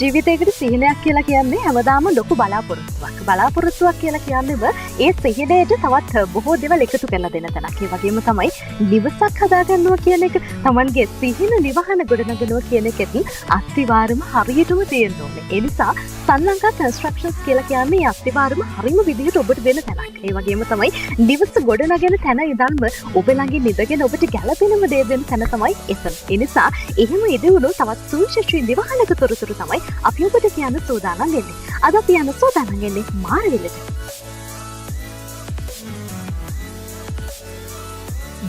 ජීවිතයකට සිහිනයක් කියලා කියන්නේ හැමදාම ලොකු බලාපොරොත්තුවක්. බලාපොරොත්තුවක් කියලා කියන්නේම ඒ සිහිනයට තවත් බොහෝ දේවල් එකතු කරලා දෙන තැනක්. ඒ වගේම තමයි නිවසක් හදාගන්නවා කියන එක, Tamanගේ සිහින නිවහන ගොඩනගනවා කියන එකෙත් අත්විවරම හරියටම තියෙන්න ඕනේ. ඒ නිසා සංලංකා කන්ස්ට්‍රක්ෂන්ස් කියලා කියන්නේ අත්විවරම හරියම විදිහට ඔබට දෙන තැනක්. ඒ වගේම තමයි නිවස ගොඩනගෙන තැන ඉඳන්ම ඔබ ළඟින් ඉඳගෙන ඔබට ගැළපෙනම දේ දෙන තැන තමයි එතන. ඒ නිසා එහෙම ඉදවුණු තවත් සුවිශේෂී නිවහනක තොරතුරු තමයි අපි ඔබට කියන්න සූදානම් වෙන්නේ. අද අපි යන සූදානම් වෙන්නේ මාරවිලට.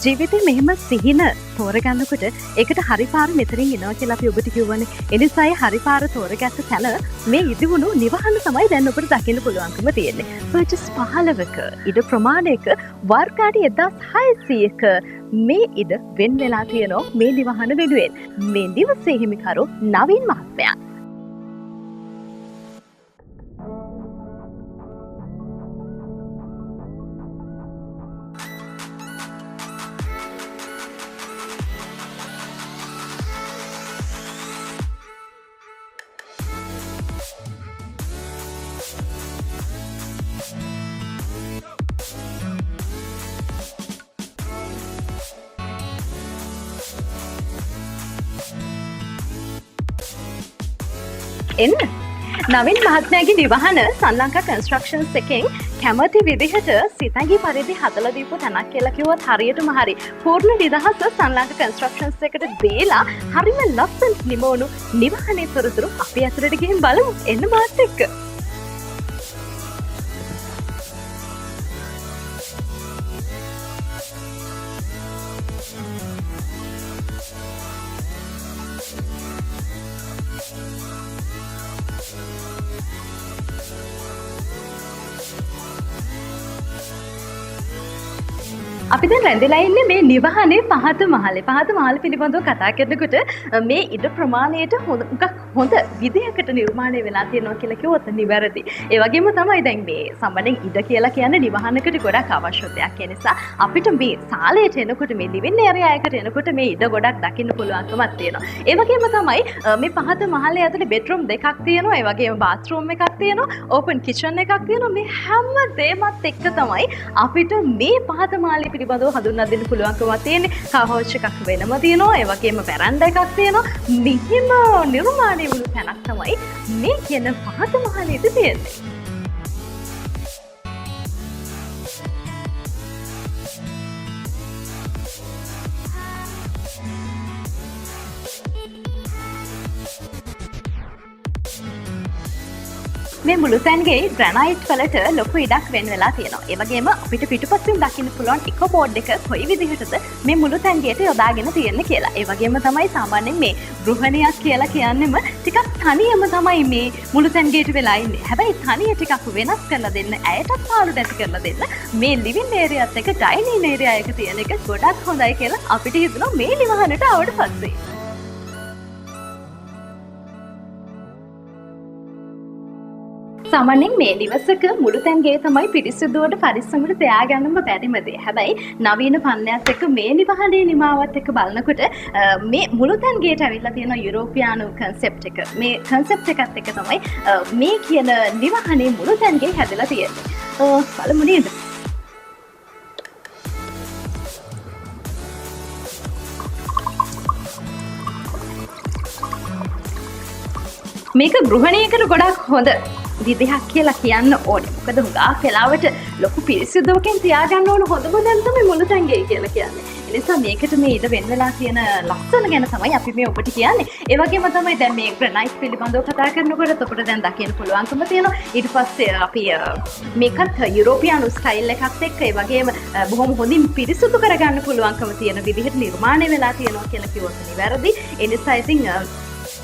ජීවිතේ මෙහෙම සිහින තෝරගන්නකොට ඒකට හරි පාර මෙතනින් එනවා කියලා අපි ඔබට කියවනේ. ඒ නිසා ඒ හරි පාර තෝරගත්ත තැන මේ ඉදිවුණු නිවහන තමයි දැන් ඔබට දකින්න පුළුවන්කම තියෙන්නේ. පර්චස් 15ක ඉඩ ප්‍රමාණයක වර්ග අඩි 1600ක මේ ඉඩ වෙන් වෙලා තියෙනවා මේ නිවහන වෙනුවෙන්. මේ නිවසේ හිමිකරු නවීන් මහත්මයා. එන්න නවීන් මහත්මයාගේ නිවහන සංලංකා කන්ස්ට්‍රක්ෂන්ස් එකෙන් කැමති විදිහට සිතැඟි පරිදි හදලා දීපු තැනක් කියලා කිව්වොත් හරියටම හරි. පූර්ණ නිදහස සංලංකා කන්ස්ට්‍රක්ෂන්ස් එකට දීලා හරිම ලස්සනට නිමවුණු නිවහනේ තොරතුරු අපි අතරට ගිහින් බලමු. එන්න මාත් එක්ක. අපි දැන් රැඳිලා ඉන්නේ මේ නිවහනේ පහත මහලේ. පහත මහල පිළිබඳව කතා කරනකොට මේ ඉඩ ප්‍රමාණයට හොඳ විදිහකට නිර්මාණය වෙලා තියෙනවා කියලා කිව්වොත් නිවැරදි. ඒ වගේම තමයි දැන් මේ සම්බන්ධයෙන් ඉඩ කියලා කියන්නේ නිවහනකට ගොඩක් අවශ්‍ය දෙයක්. ඒ නිසා අපිට මේ සාලයට එනකොට මේ ලිවිං ඒරියා එකට එනකොට මේ ඉඩ ගොඩක් දකින්න පුළුවන්කමක් තියෙනවා. ඒ වගේම තමයි මේ පහත මහලේ ඇතුලේ බෙඩ්රූම් දෙකක් තියෙනවා. ඒ වගේම බාත්රූම් එකක් තියෙනවා. ඕපන් කිචන් එකක් තියෙනවා. මේ හැම දෙයක්ත් එක්ක තමයි අපිට මේ පහත මහලේ පිළිබඳව හඳුන්වා දෙන්න පුළුවන්කමක් තියෙන්නේ. කාර් හවුස් එකක් වෙනම තියෙනවා. ඒ වගේම වැරන්ඩා එකක් තියෙනවා. මෙහිම නිර්මාණය වුණු තැනක් තමයි මේ කියන පහත මහලේදී තියෙන්නේ. මේ මුළු තැන්ගේ ග්‍රැනයිට් වලට ලොකු ඉඩක් වෙන් වෙලා තියෙනවා. ඒ වගේම අපිට පිටුපසින් දකින්න පුළුවන් ඉකෝ බෝඩ් එක කොයි විදිහටද මේ මුළු තැන්ගේට යොදාගෙන තියෙන්නේ කියලා. ඒ වගේම තමයි සාමාන්‍යයෙන් මේ ගෘහණියක් කියලා කියන්නේම ටිකක් තනියම තමයි මේ මුළු තැන්ගේට වෙලා ඉන්නේ. හැබැයි තනිය ටිකක් වෙනස් කරලා දෙන්න, ඇයටත් පාළු නැති කරලා දෙන්න මේ ලිවිං ඒරියාත් එක ඩයිනින් ඒරියා එක තියෙන එක ගොඩක් හොඳයි කියලා අපිට හිතෙනවා මේ නිවහනට ආවට පස්සේ. සාමාන්‍යයෙන් මේ නිවසක මුළු තැන්ගේ තමයි පිරිසිදුවට පරිස්සමට තියාගන්නම බැරිම දේ. හැබැයි නවීන පන්නයත් එක්ක මේ නිවහනේ නිමාවත් එක්ක බලනකොට මේ මුළු තැන්ගේට ඇවිල්ලා තියෙන යුරෝපියානු කන්සෙප්ට් එක. මේ කන්සෙප්ට් එකත් එක්ක තමයි මේ කියන නිවහනේ මුළු තැන්ගේ හැදලා තියෙන්නේ. බලමු නේද? මේක ගෘහණියකට ගොඩක් හොඳ විදිහක් කියලා කියන්න ඕනේ. මොකද හුඟක් වෙලාවට ලොකු පිරිසිදුවකින් තියාගන්න ඕන හොඳම දැන් තමයි මුළු තැන්ගේ කියලා කියන්නේ. ඒ නිසා මේකට මේ ඉඩ වෙන් වෙලා තියෙන ලස්සන ගැන තමයි අපි මේ ඔබට කියන්නේ. ඒ වගේම තමයි දැන් මේ ග්‍රැනයිට් පිළිබඳව කතා කරනකොට ඔබට දැන් දකින්න පුළුවන්කම තියෙනවා. ඊට පස්සේ අපි මේකත් යුරෝපියානු ස්ටයිල් එකත් එක්ක ඒ වගේම බොහොම හොඳින් පිරිසිදු කරගන්න පුළුවන්කම තියෙන විදිහට නිර්මාණය වෙලා තියෙනවා කියලා කිව්වොත් නිවැරදි. ඒ නිසා ඉතින්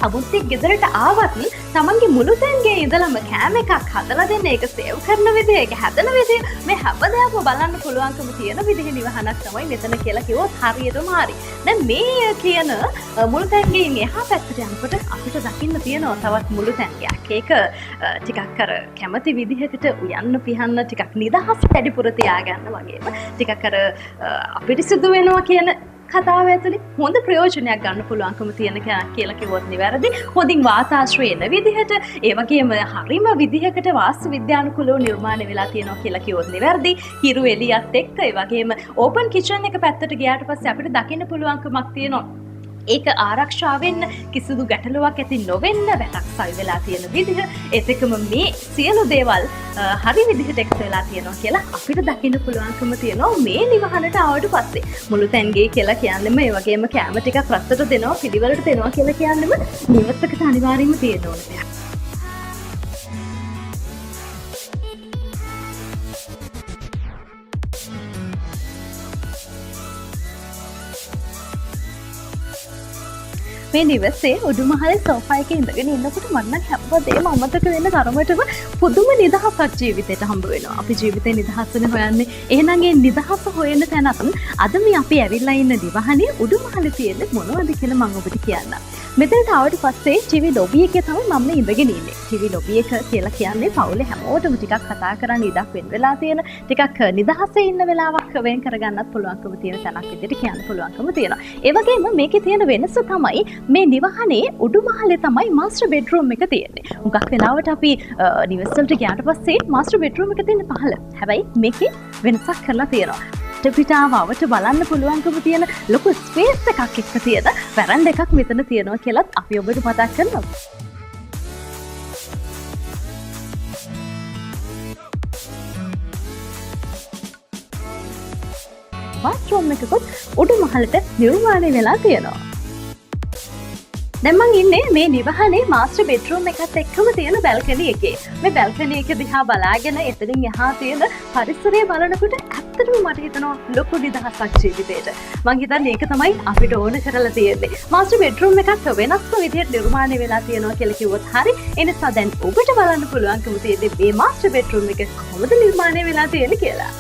අමුත්තෙක් ගෙදරට ආවත් තමන්ගේ මුළු තැන්ගේ ඉඳලම කෑම එකක් හදලා දෙන්න, ඒක සේව් කරන විදිහ, ඒක හැදෙන විදිහ, මේ හැමදේම බලන්න පුළුවන්කම තියෙන විදිහ නිවහනක් තමයි මෙතන කියලා කිව්වොත් හරියටම හරි. දැන් මේ කියන මුළු තැන්ගේ එහා පැත්තට යනකොට අපිට දකින්න තියෙනවා තවත් මුළු තැන්ගයක්. ඒක ටිකක් අර කැමති විදිහකට උයන්න පිහන්න ටිකක් නිදහස් වැඩිපුර තියාගන්න වගේම ටිකක් අර අපිරිසිදු වෙනවා කියන කතාව ඇතුලේ හොඳ ප්‍රයෝජනයක් ගන්න පුළුවන්කම තියෙන කියලා කිව්වොත් නිවැරදි. හොඳින් වාතාශ්‍රය එන විදිහට ඒ වගේම හරිම විදිහකට වාස්තු විද්‍යානුකූලව නිර්මාණය වෙලා තියෙනවා කියලා කිව්වොත් නිවැරදි. හිරු එළියත් එක්ක ඒ වගේම ඕපන් කිචන් එක පැත්තට ගියාට පස්සේ අපිට දකින්න පුළුවන්කමක් තියෙනවා. ඒක ආරක්ෂා වෙන්න කිසිදු ගැටලුවක් ඇති නොවෙන්න වැටක් සවි වෙලා තියෙන විදිහ ඒත් එක්කම මේ සියලු දේවල් හරි විදිහට එක්ස වෙලා තියෙනවා කියලා අපිට දකින්න පුළුවන්කම තියෙනවා මේ නිවහනට ආවට පස්සේ මුළු තැන්ගේ කියලා කියන්නෙම ඒ වගේම කැම ටිකක් රස්සට දෙනවා පිළිවෙලට දෙනවා කියලා කියන්නෙම නිවසකට අනිවාර්යයෙන්ම තියෙන ඕන දෙයක්. මේ නිවසේ උඩුමහලේ සෝෆා එකේ ඉඳගෙන ඉන්නකොට මම නම් හැමදේම අමතක වෙන තරමටම පුදුම නිදහසක් ජීවිතේට හම්බ වෙනවා. අපි ජීවිතේ නිදහසනේ හොයන්නේ. එහෙනම් ඒ නිදහස හොයන තැනත් අද මේ අපි ඇවිල්ලා ඉන්න දිවහනේ උඩුමහලේ තියෙන මොනවද කියලා මම ඔබට කියන්නම්. මෙතනට ආවට පස්සේ ටීවී ලොබි එකේ තමයි මම ඉඳගෙන ඉන්නේ. ටීවී ලොබි එක කියලා කියන්නේ පවුලේ හැමෝටම ටිකක් කතා කරන්න ඉඩක් වෙන වෙලා තියෙන ටිකක් නිදහසේ ඉන්න වෙලාවක් වෙන් කරගන්නත් පුළුවන්කම තියෙන තැනක් විදිහට කියන්න පුළුවන්කම තියෙනවා. ඒ වගේම මේකේ තියෙන වෙනස තමයි මේ නිවහනේ උඩුමහලේ තමයි මාස්ටර් බෙඩ්රූම් එක තියෙන්නේ. හුඟක් වෙලාවට අපි නිවස් වලට ගියාට පස්සේ මාස්ටර් බෙඩ්රූම් එක තියෙන පහළ. හැබැයි මේකේ වෙනසක් කරලා තියෙනවා. පිටාවට බලන්න පුළුවන්කම තියෙන ලොකු ස්පේස් එකක් එක්ක තියෙන වැරන්ඩ එකක් මෙතන තියෙනවා කියලත් අපි ඔබට මතක් කරනවා. වාෂ්රූම් එකකුත් උඩුමහලට නිර්මාණය වෙලා තියෙනවා. දැන් මං ඉන්නේ මේ නිවහනේ මාස්ටර් බෙඩ්රූම් එකත් එක්කම තියෙන බැල්කනි එකේ. මේ බැල්කනි එක දිහා බලාගෙන එතනින් එහා තියෙන පරිසරය බලනකොට ඇත්තටම මට හිතෙනවා ලොකු නිදහසක් ජීවිතේට. මං හිතන්නේ ඒක තමයි අපිට ඕන කරලා තියෙන්නේ. මාස්ටර් බෙඩ්රූම් එකත් වෙනස්ම විදිහට නිර්මාණය වෙලා තියෙනවා කියලා කිව්වොත් හරි. ඒ නිසා දැන් ඔබට බලන්න පුළුවන්කම තියෙන්නේ මේ මාස්ටර් බෙඩ්රූම් එක කොහොමද නිර්මාණය වෙලා තියෙන්නේ කියලා.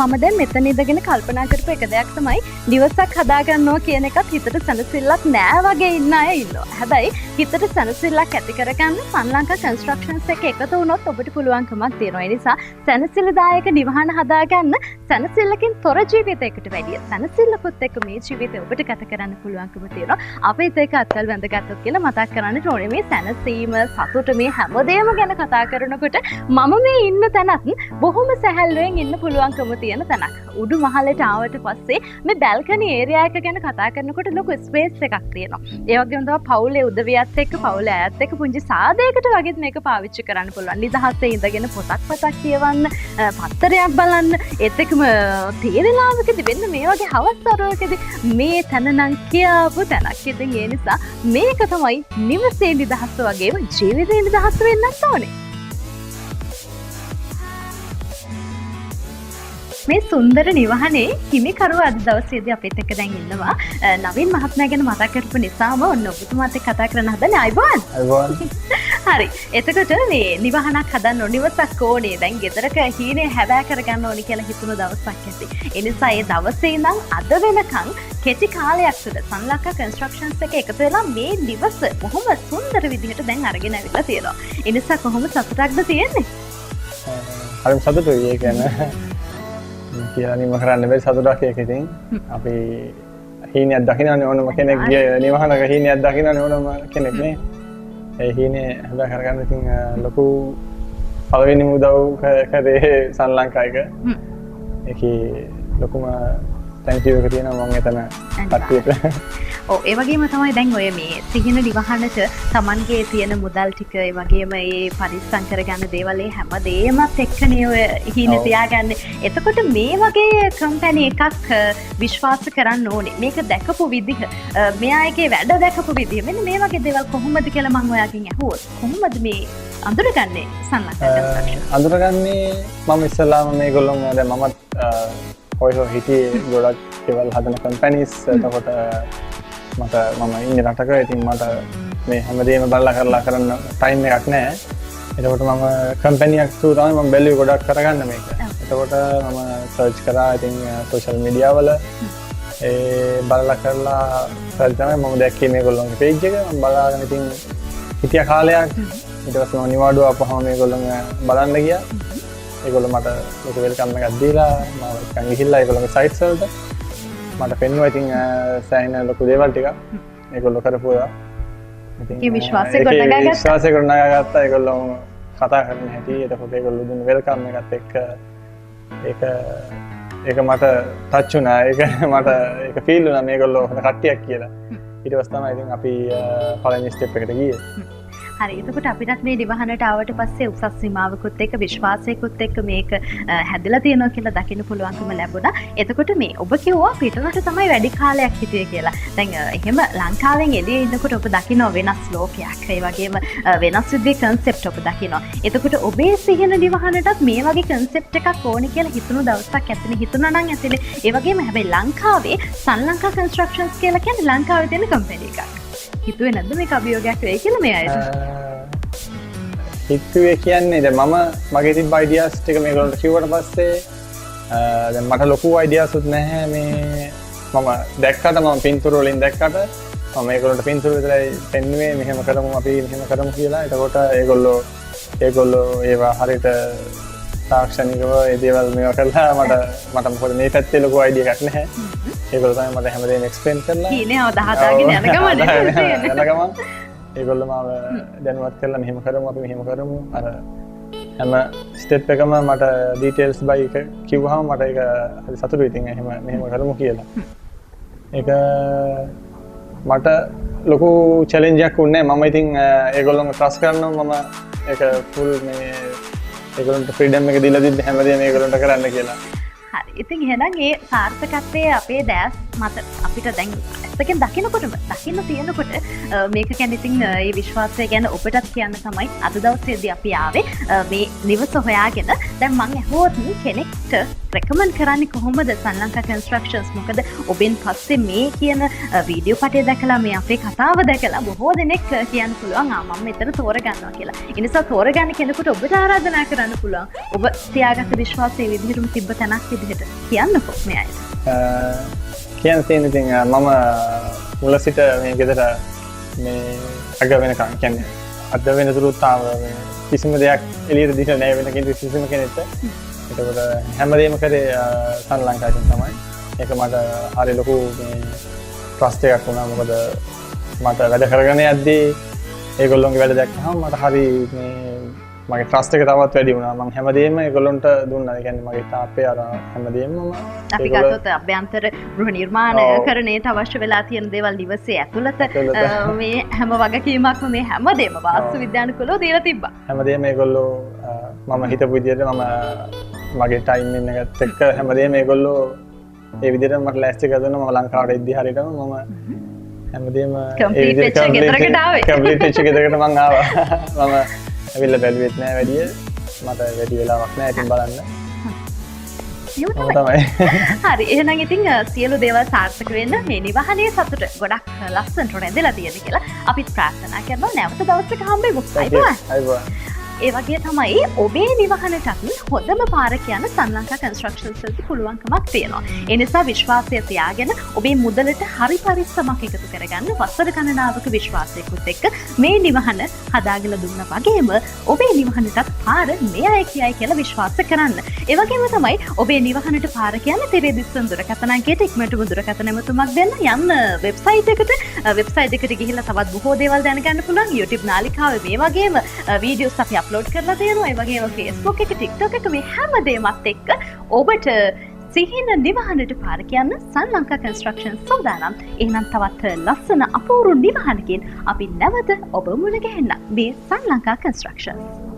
මම දැන් මෙතන ඉඳගෙන කල්පනා කරපු එක දෙයක් තමයි නිවසක් හදාගන්නවා කියන එකත් හිතට සැනසෙල්ලක් නෑ වගේ ඉන්න අය ඉන්නවා. හැබැයි හිතට සැනසෙල්ලක් ඇති කරගන්න සන්ලංකා කන්ස්ට්‍රක්ෂන්ස් එක එකතු වුණොත් ඔබට පුළුවන්කමක් තියෙනවා. ඒ නිසා සැනසෙල්ලදායක නිවහන හදාගන්න සැනසෙල්ලකින් තොර ජීවිතයකට වැඩිය සැනසෙල්ලකුත් එක්ක මේ ජීවිතය ඔබට ගත කරන්න පුළුවන්කම තියෙනවා. අපිත් ඒක අත්වල වැඳගත්තොත් කියලා මතක් කරන්න ඕනේ මේ සැනසීම සතුට මේ හැමදේම ගැන කතා කරනකොට මම මේ ඉන්න තැනත් බොහොම සැහැල්ලුවෙන් ඉන්න පුළුවන්කම තියෙන තැනක්. උඩු මහලට ආවට පස්සේ මේ බැල්කනි ඒරියා එක ගැන කතා කරනකොට ලොකු ස්පේස් එකක් තියෙනවා. ඒ වගේම තමයි පවුලේ උදවියත් එක්ක පවුලේ අයත් එක්ක පුංචි සාදයකට වගේත් මේක පාවිච්චි කරන්න පුළුවන්. නිදහසේ ඉඳගෙන පොතක් කියවන්න, පත්තරයක් බලන්න, ඒත් එක්කම තේ වේලාවකදී වෙන්න මේ වගේ හවස් වරුවකදී මේ තැන නම් කියාපු තැනක්. ඉතින් ඒ නිසා මේක තමයි නිවසේ නිදහස වගේම ජීවිතේ නිදහස වෙන්නත් ඕනේ. මේ සුන්දර නිවහනේ හිමිකරුව අද දවසේදී අපිත් එක්ක දැන් ඉන්නවා. නවීන් මහත්මයා ගැන මතක් කරපු නිසාම ඔන්න ඔබතුමාත් එක්ක කතා කරන්න හදන්නේ. අයබෝන්. හරි. එතකොට මේ නිවහනක් හදන්න ඕනේ, නිවසක් ඕනේ. දැන් ගෙදරක හීනේ හැබෑ කරගන්න ඕනේ කියලා හිතුණු දවසක් ඇති. ඒ නිසා ඒ දවසේ ඉඳන් අද වෙනකන් කෙටි කාලයක් තුළ සන්ලංකා කන්ස්ට්‍රක්ෂන්ස් එක එකතු වෙලා මේ නිවස බොහොම සුන්දර විදිහට දැන් අරගෙන ඇවිල්ලා තියෙනවා. ඒ නිසා කොහොම සතුටක්ද තියෙන්නේ? හරිම සතුටුයි. ඒ කියන්නේ කියලා නිම කරන්න බැරි සතුටක් ඒක ඉතින් අපි හීනයක් දකින්නනේ ඕනම කෙනෙක් ගිය නිවහනක හීනයක් දකින්නනේ ඕනම කෙනෙක් නේ. ඒ හීනේ හැබැයි කරගන්න ඉතින් ලොකු පළවෙනිම උදව් කරේ සන්ලංකා එක. ඒකේ ලොකුම තැන්ක් යූ එක තියෙනවා මම එතන කට්ටියට. ඔව් ඒ වගේම තමයි දැන් ඔය මේ සිහින නිවහනට Tamanගේ තියෙන මුදල් ටික ඒ වගේම ඒ පරිස්සම් කරගන්න දේවල් ඒ හැමදේමත් එක්කනේ ඔය හීනේ තියාගන්නේ. එතකොට මේ වගේ කම්පැනි එකක් විශ්වාස කරන්න ඕනේ. මේක දැකපු විදිහ, මෙයාගේ වැඩ දැකපු විදිහ. මෙන්න මේ වගේ දේවල් කොහොමද කියලා මම ඔයාගෙන් අහුවොත් කොහොමද මේ අඳුරගන්නේ සන්ලංකා කන්ස්ට්‍රක්ෂන්? අඳුරගන්නේ මම ඉස්සෙල්ලාම මේගොල්ලෝ දැන් මමත් ඔය හිටියේ ගොඩක් දේවල් හදන කම්පැනිස්. එතකොට මට මම ඉන්නේ රටක. ඉතින් මට මේ හැමදේම බලලා කරලා කරන්න ටයිම් එකක් නැහැ. එතකොට මම කම්පැනියක් through තමයි මම බැලුවේ ගොඩක් කරගන්න මේක. එතකොට මම සර්ච් කරා ඉතින් සෝෂල් මීඩියා වල ඒ බලලා කරලා සර්ච් තමයි මම දැක්කේ මේගොල්ලෝගේ පේජ් එක. මම බලාගෙන ඉතින් හිටිය කාලයක් ඊට පස්සේ මම නිවාඩුව ආපුවම මේගොල්ලෝ බලන්න ගියා. ඒගොල්ලෝ මට ලොකු වෙල්කම් එකක් දීලා මම නිකන් ගිහිල්ලා ඒගොල්ලෝගේ සයිට්ස් වලට මට පෙන්නුවා ඉතින් සෑහෙන ලොකු දේවල් ටිකක් ඒගොල්ලෝ කරපු ඒවා. ඉතින් ඒ විශ්වාසය ගොඩනගා විශ්වාසය ගොඩනගා ගත්තා ඒගොල්ලෝ කතා කරන හැටි. එතකොට ඒගොල්ලෝ දුන්න වෙල්කම් එකත් එක්ක ඒක මට ටච් වුණා. ඒක මට ඒක ෆීල් වුණා මේගොල්ලෝ හොඳ කට්ටියක් කියලා. ඊට පස්සේ තමයි ඉතින් අපි පළවෙනි ස්ටෙප් එකට ගියේ. හරි එතකොට අපිටත් මේ නිවහනට ආවට පස්සේ උසස් සීමාවකුත් එක්ක විශ්වාසයකුත් එක්ක මේක හැදලා තියෙනවා කියලා දකින්න පුළුවන්කම ලැබුණා. එතකොට මේ ඔබ කිව්වා පිටරට තමයි වැඩි කාලයක් හිටියේ කියලා. දැන් එහෙම ලංකාවෙන් එළියේ ඉන්නකොට ඔබ දකින්න වෙනස් ලෝකයක්. ඒ වගේම වෙනස් විදිහේ කන්සෙප්ට් ඔබ දකින්න. එතකොට ඔබේ සිහින නිවහනටත් මේ වගේ කන්සෙප්ට් එකක් ඕනි කියලා හිතුණු දවසක් ඇතිනේ හිතුණා නම් ඇතිනේ. ඒ වගේම හැබැයි ලංකාවේ සන්ලංකා කන්ස්ට්‍රක්ෂන්ස් කියලා කියන්නේ ලංකාවේ තියෙන කම්පැනි එකක්. හිතුවේ නැද්ද මේක අභියෝගයක් වෙයි කියලා මේ අයට? හිතුවේ කියන්නේ දැන් මම මගේ තිබ්බ අයිඩියාස් ටික මේගොල්ලන්ට කිව්වට පස්සේ දැන් මට ලොකු අයිඩියාස් උත් නැහැ මේ මම දැක්කට මම පින්තූර වලින් දැක්කට මම මේගොල්ලන්ට පින්තූර විතරයි පෙන්නුවේ මෙහෙම කරමු අපි මෙහෙම කරමු කියලා. එතකොට ඒගොල්ලෝ ඒවා හරියට තාක්ෂණිකව ඒ දේවල් මේවා කරලා මට මොකද මේ පැත්තේ ලොකු අයිඩියා එකක් නැහැ. ඒගොල්ලෝ තමයි මට හැමදේම එක්ස්ප්ලেইন කරලා කීනේ අවදාහතාවගෙන යන ගමන ඒගොල්ලෝ මාව දැනුවත් කරලා මෙහෙම කරමු අපි මෙහෙම කරමු අර හැම ස්ටෙප් එකම මට ඩීටේල්ස් බයි කිව්වහම මට ඒක හරි සතුටුයි. ඉතින් එහෙම මෙහෙම කරමු කියලා ඒක මට ලොකු චැලෙන්ජයක් වුණේ. මම ඉතින් ඒගොල්ලොන්ව ට්‍රස්ට් කරනවා. මම ඒක ෆුල් මේ ඒගොල්ලන්ට ෆ්‍රීඩම් එක දීලා තිබ්බ හැමදේම ඒගොල්ලන්ට කරන්න කියලා. හරි ඉතින් එහෙනම් ඒ සාර්ථකත්වයේ අපේ දැස් මත අපිට දැන් ඇත්තකින් දකින්නකොටම දකින්න තියෙනකොට මේක කියන්නේ ඉතින් ඒ විශ්වාසය ගැන ඔබටත් කියන්න තමයි අද දවසේදී අපි ආවේ මේ නිවස හොයාගෙන. දැන් මම ඇහුවොත් කෙනෙක්ට රෙකමන්ඩ් කරන්නේ කොහොමද සන්ලංකා කන්ස්ට්‍රක්ෂන්ස්? මොකද ඔබෙන් පස්සේ මේ කියන වීඩියෝ පටය දැකලා මේ අපේ කතාව දැකලා බොහෝ දෙනෙක් කියන්න පුළුවන් මම මෙතන තෝරගන්නවා කියලා. ඒ නිසා තෝරගන්න කෙනෙකුට ඔබට ආරාධනා කරන්න පුළුවන්. ඔබ තියාගත්ත විශ්වාසයේ විදිහටම තිබ්බ තැනක් විදිහට කියන්නකෝ මේ අයට. කියන්න තියෙන ඉතින් මම මුල සිට මේ ගෙදර මේ අග වෙනකන් කියන්නේ අද වෙනතුරුත් තාම කිසිම දෙයක් එළියට දිහා නැහැ වෙන කිසිම කෙනෙක්ට. එතකොට හැමදේම කරේ සන්ලංකාවෙන් තමයි. ඒක මට හරි ලොකු මේ ට්‍රස්ට් එකක් වුණා. මොකද මට වැඩ කරගෙන යද්දී ඒගොල්ලොන්ගේ වැඩ දැක්කහම මට හරි මේ මගේ ට්‍රස්ට් එක තවත් වැඩි වුණා. මම හැමදේම ඒගොල්ලොන්ට දුන්නා. ඒ කියන්නේ මගේ තාප්පේ අර හැමදේම අපි ගත්තොත් අභ්‍යන්තර ගෘහ නිර්මාණකරණයට අවශ්‍ය වෙලා තියෙන දේවල් නිවසේ ඇතුළත මේ හැම වගකීමක්ම මේ හැමදේම වාස්තු විද්‍යානුකූලව දීලා තිබ්බා. හැමදේම ඒගොල්ලෝ මම හිතපු විදිහට මගේ ටයිම් එකත් එක්ක හැමදේම ඒගොල්ලෝ ඒ විදිහට මට ලෑස්ති කරලා දුන්නා. මම ලංකාවට ඉද්දි හරියටම මම හැමදේම ඒ විදිහට ගෙදරකට ආවේ. කම්ප්ලීට් වෙච්ච ගෙදරකට මම ආවා. මම ඇවිල්ලා බැලුවෙත් නෑ වැඩිය. මට වැඩි වෙලාවක් නෑ ඉතින් බලන්න. තමයි. හරි එහෙනම් ඉතින් සියලු දේවල් සාර්ථක වෙන්න මේ නිවහනේ සතුට ගොඩක් ලස්සනට රැඳලා තියෙන කියලා අපිත් ප්‍රාර්ථනා කරනවා. නැවත දවසක හම්බෙමු. අයිබෝන්. ඒ වගේ තමයි ඔබේ නිවහනටත් හොඳම පාර කියන සන්ලංකා කන්ස්ට්‍රක්ෂන්ස් වලට පුළුවන්කමක් තියෙනවා. ඒ නිසා විශ්වාසය තියාගෙන ඔබේ මුදලට හරි පරිස්සමක් එකතු කරගන්න වසර ගණනාවක විශ්වාසයකුත් එක්ක මේ නිවහන හදාගෙන දුන්නා වගේම ඔබේ නිවහනටත් පාර මෙයයි කියයි කියලා විශ්වාස කරන්න. ඒ වගේම තමයි ඔබේ නිවහනට පාර කියන්නේ තිරේ දිස්සන් දුරකථන අංකයට ඉක්මනටම දුරකථන ඇමතුමක් දෙන්න යන්න වෙබ්සයිට් එකට ගිහිල්ලා තවත් බොහෝ දේවල් දැනගන්න පුළුවන්. YouTube නාලිකාවේ මේ වගේම වීඩියෝස් අපි අප්ලෝඩ් කරලා තියෙනවා. ඒ වගේම Facebook එක TikTok එක මේ හැමදේමත් එක්ක ඔබට සිහින නිවහනට පාර කියන්න සන්ලංකා කන්ස්ට්‍රක්ෂන් සූදානම්. එහෙනම් තවත් ලස්සන අපූර්ව නිවහනකින් අපි නැවත ඔබ මුණ ගැහෙන්න. මේ සන්ලංකා කන්ස්ට්‍රක්ෂන්ස්